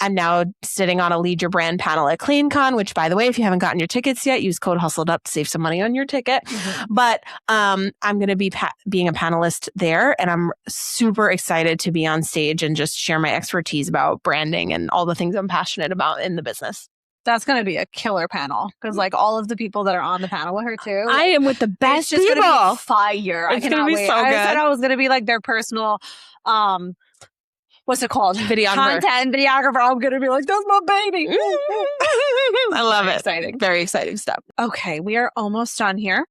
I'm now sitting on a Lead Your Brand panel at CleanCon, which, by the way, if you haven't gotten your tickets yet, use code HustledUp to save some money on your ticket. But I'm going to be being a panelist there, and I'm super excited to be on stage and just share my expertise about branding and all the things I'm passionate about in the business. That's going to be a killer panel because like all of the people that are on the panel with her too. I am with the best people. It's just going to be fire. It's going to be so good. I said I was going to be like their personal what's it called? Videographer. Content videographer. I'm going to be like, that's my baby. I love it. Exciting. Very exciting stuff. Okay, we are almost done here.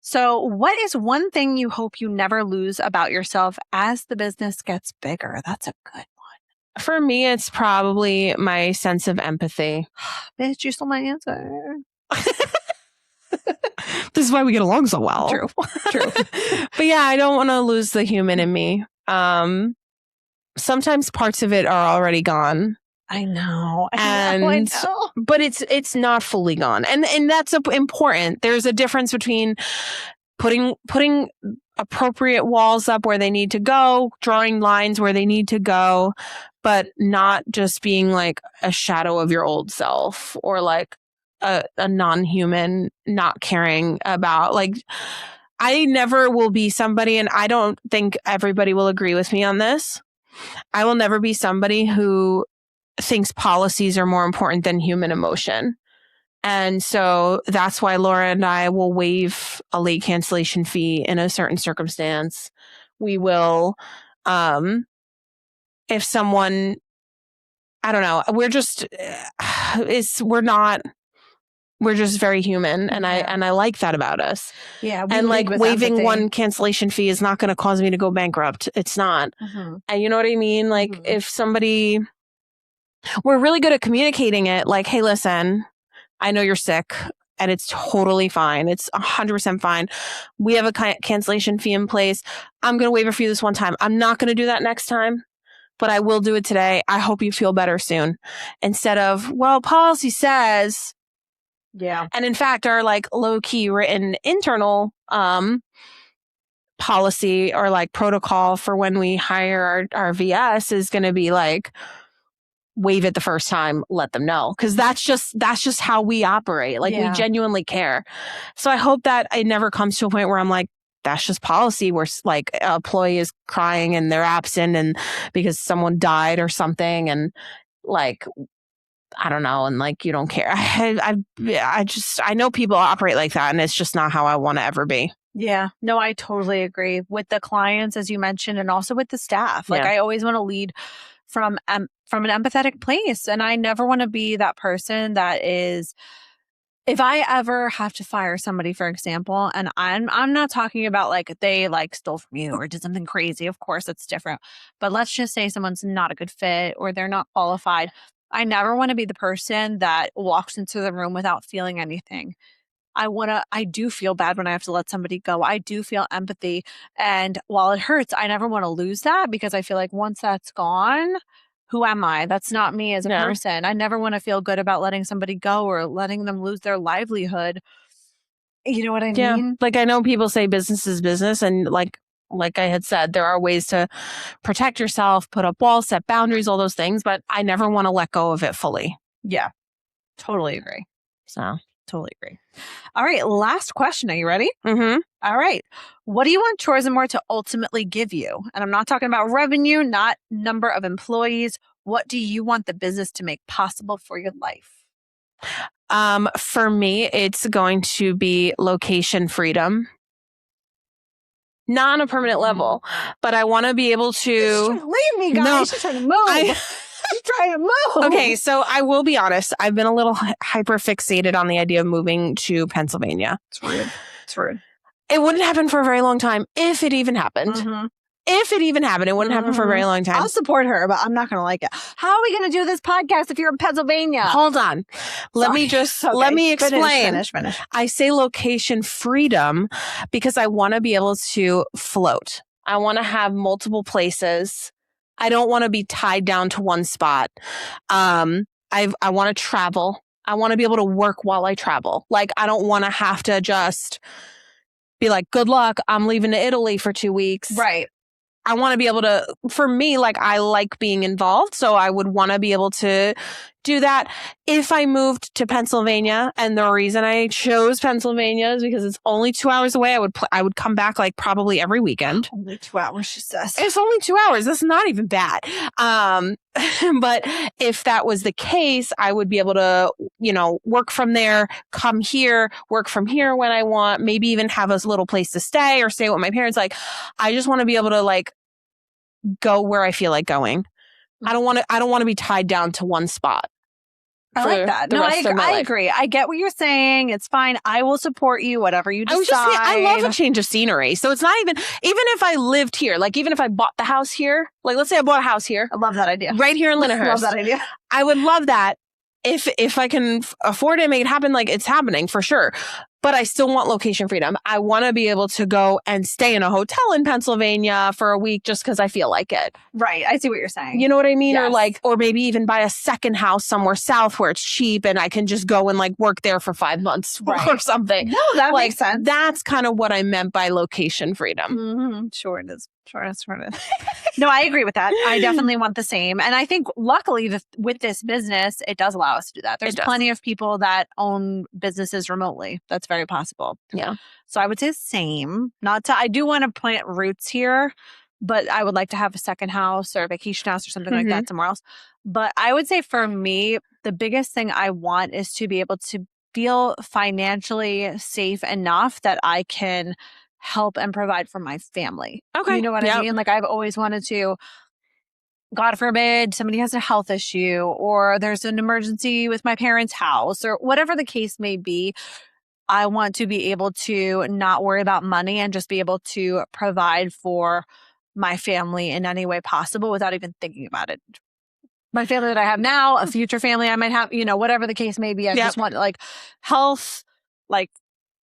So what is one thing you hope you never lose about yourself as the business gets bigger? That's a good one. For me, it's probably my sense of empathy. Bitch, you stole my answer. This is why we get along so well. True. But yeah, I don't want to lose the human in me. Sometimes parts of it are already gone. I know. But it's not fully gone. And that's important. There's a difference between putting appropriate walls up where they need to go, drawing lines where they need to go, but not just being like a shadow of your old self or like a non-human, not caring about, like, I never will be somebody, and I don't think everybody will agree with me on this. I will never be somebody who thinks policies are more important than human emotion. And so that's why Laura and I will waive a late cancellation fee in a certain circumstance. We will, if someone, I don't know, we're just very human. And I like that about us. Yeah. And like waiving one cancellation fee is not going to cause me to go bankrupt. It's not. Mm-hmm. And you know what I mean? Like if somebody, we're really good at communicating it. Like, hey, listen, I know you're sick and it's totally fine. It's 100% fine. We have a cancellation fee in place. I'm going to waive it for you this one time. I'm not going to do that next time, but I will do it today. I hope you feel better soon. Instead of, well, policy says. Yeah. And in fact, our like low key written internal policy or like protocol for when we hire our VS is going to be like, waive it the first time, let them know. Cause that's just how we operate. Like we genuinely care. So I hope that it never comes to a point where I'm like, that's just policy where like an employee is crying and they're absent and because someone died or something. And like, I don't know. And like, you don't care. I know people operate like that and it's just not how I want to ever be. Yeah, no, I totally agree with the clients, as you mentioned, and also with the staff. Like I always want to lead from an empathetic place. And I never want to be that person that is, if I ever have to fire somebody, for example, and I'm not talking about like they like stole from you or did something crazy. Of course, it's different. But let's just say someone's not a good fit or they're not qualified. I never want to be the person that walks into the room without feeling anything. I do feel bad when I have to let somebody go. I do feel empathy. And while it hurts, I never want to lose that because I feel like once that's gone, who am I? That's not me as a person. I never want to feel good about letting somebody go or letting them lose their livelihood. You know what I mean? Like I know people say business is business. And like I had said, there are ways to protect yourself, put up walls, set boundaries, all those things. But I never want to let go of it fully. Yeah, totally agree. So. Totally agree. All right. Last question. Are you ready? Mm-hmm. All right. What do you want Chores More to ultimately give you? And I'm not talking about revenue, not number of employees. What do you want the business to make possible for your life? For me, it's going to be location freedom. Not on a permanent level, but I want to be able to... Leave me, guys. No, she's trying to move. She's trying to move. Okay, so I will be honest. I've been a little hyper fixated on the idea of moving to Pennsylvania. It's rude. It's rude. It wouldn't happen for a very long time, if it even happened. Mm-hmm. If it even happened, it wouldn't happen for a very long time. I'll support her, but I'm not going to like it. How are we going to do this podcast if you're in Pennsylvania? Hold on. Let me explain. Finish. I say location freedom because I want to be able to float. I want to have multiple places. I don't want to be tied down to one spot. I want to travel. I want to be able to work while I travel. Like, I don't want to have to just be like, good luck, I'm leaving to Italy for 2 weeks. Right. I want to be able to, for me, like I like being involved. So I would want to be able to do that. If I moved to Pennsylvania, and the reason I chose Pennsylvania is because it's only 2 hours away. I would come back like probably every weekend. Only 2 hours, she says. It's only 2 hours. That's not even bad. But if that was the case, I would be able to, work from there, come here, work from here when I want, maybe even have a little place to stay or stay with my parents. Like, I just want to be able to like go where I feel like going. I don't want to be tied down to one spot. I like that. No, I agree. I get what you're saying. It's fine. I will support you, whatever you decide. I love a change of scenery. So it's not even if I lived here, like even if I bought the house here, like let's say I bought a house here. I love that idea. Right here in Lyndhurst. Love that idea. I would love that if I can afford it, make it happen, like it's happening for sure. But I still want location freedom. I want to be able to go and stay in a hotel in Pennsylvania for a week just because I feel like it. Right. I see what you're saying. You know what I mean? Yes. Or maybe even buy a second house somewhere south where it's cheap and I can just go and like work there for 5 months or something. No, that makes sense. That's kind of what I meant by location freedom. Mm-hmm. Sure it is. No, I agree with that. I definitely want the same. And I think luckily with this business, it does allow us to do that. There's plenty of people that own businesses remotely. That's very possible. Yeah. So I would say same. I do want to plant roots here, but I would like to have a second house or a vacation house or something like that somewhere else. But I would say for me, the biggest thing I want is to be able to feel financially safe enough that I can help and provide for my family. Okay. You know what I mean? Like I've always wanted to, God forbid, somebody has a health issue or there's an emergency with my parents' house or whatever the case may be. I want to be able to not worry about money and just be able to provide for my family in any way possible without even thinking about it. My family that I have now, a future family I might have, whatever the case may be. I just want like health, like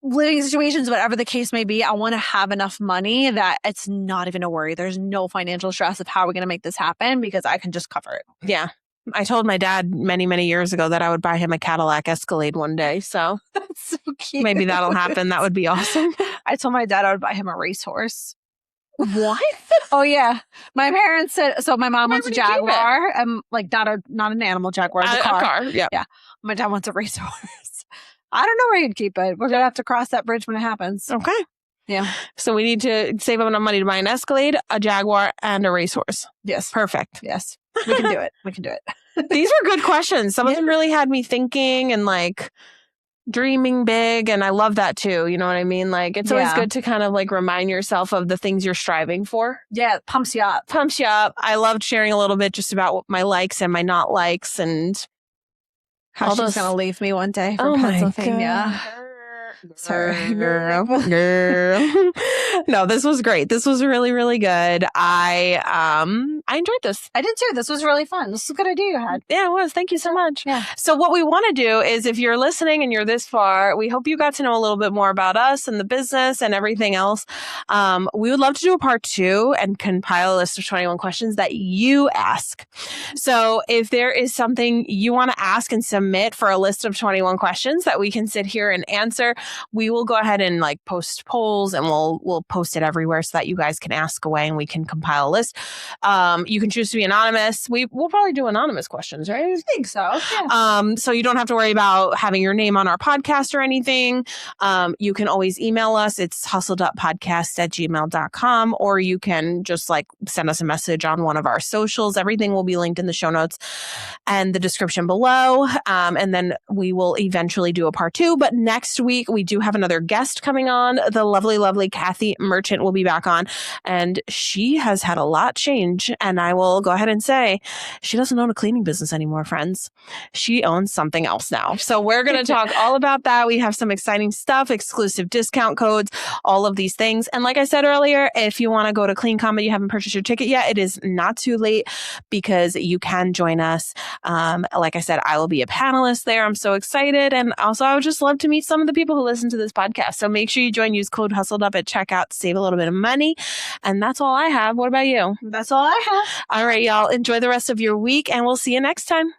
living situations, whatever the case may be. I want to have enough money that it's not even a worry. There's no financial stress of how we're going to make this happen because I can just cover it. Yeah. I told my dad many, many years ago that I would buy him a Cadillac Escalade one day. So that's so cute. Maybe that'll happen. That would be awesome. I told my dad I would buy him a racehorse. What? Oh yeah. My parents said, so my mom wants a Jaguar. Like not an animal Jaguar, a car. Yeah. Yeah. My dad wants a racehorse. I don't know where you'd keep it. We're going to have to cross that bridge when it happens. Okay. Yeah. So we need to save up enough money to buy an Escalade, a Jaguar, and a racehorse. Yes. Perfect. Yes. We can do it. We can do it. These were good questions. Some of them really had me thinking and like dreaming big. And I love that too. You know what I mean? Like it's always good to kind of like remind yourself of the things you're striving for. Yeah. It pumps you up. I loved sharing a little bit just about what my likes and my not likes and how she's going to leave me one day from Pennsylvania. Sorry, girl. No, this was great. This was really, really good. I enjoyed this. I did too. This was really fun. This is a good idea you had. Yeah, it was. Thank you so much. Yeah. So what we want to do is if you're listening and you're this far, we hope you got to know a little bit more about us and the business and everything else. We would love to do a part 2 and compile a list of 21 questions that you ask. So if there is something you want to ask and submit for a list of 21 questions that we can sit here and answer, we will go ahead and like post polls and we'll post it everywhere so that you guys can ask away and we can compile a list. You can choose to be anonymous. We'll probably do anonymous questions, right? I think so. Yeah. So you don't have to worry about having your name on our podcast or anything. You can always email us. It's hustle.podcast@gmail.com, or you can just like send us a message on one of our socials. Everything will be linked in the show notes and the description below. And then we will eventually do a part 2. But next week, we do have another guest coming on. The lovely, lovely Kathy Merchant will be back on. And she has had a lot change. And I will go ahead and say she doesn't own a cleaning business anymore, friends. She owns something else now. So we're going to talk all about that. We have some exciting stuff, exclusive discount codes, all of these things. And like I said earlier, if you want to go to Clean Comedy, you haven't purchased your ticket yet, it is not too late because you can join us. Like I said, I will be a panelist there. I'm so excited. And also, I would just love to meet some of the people who listen to this podcast. So make sure you join, use code HustledUp at checkout to save a little bit of money. And that's all I have. What about you? That's all I have. All right, y'all. Enjoy the rest of your week and we'll see you next time.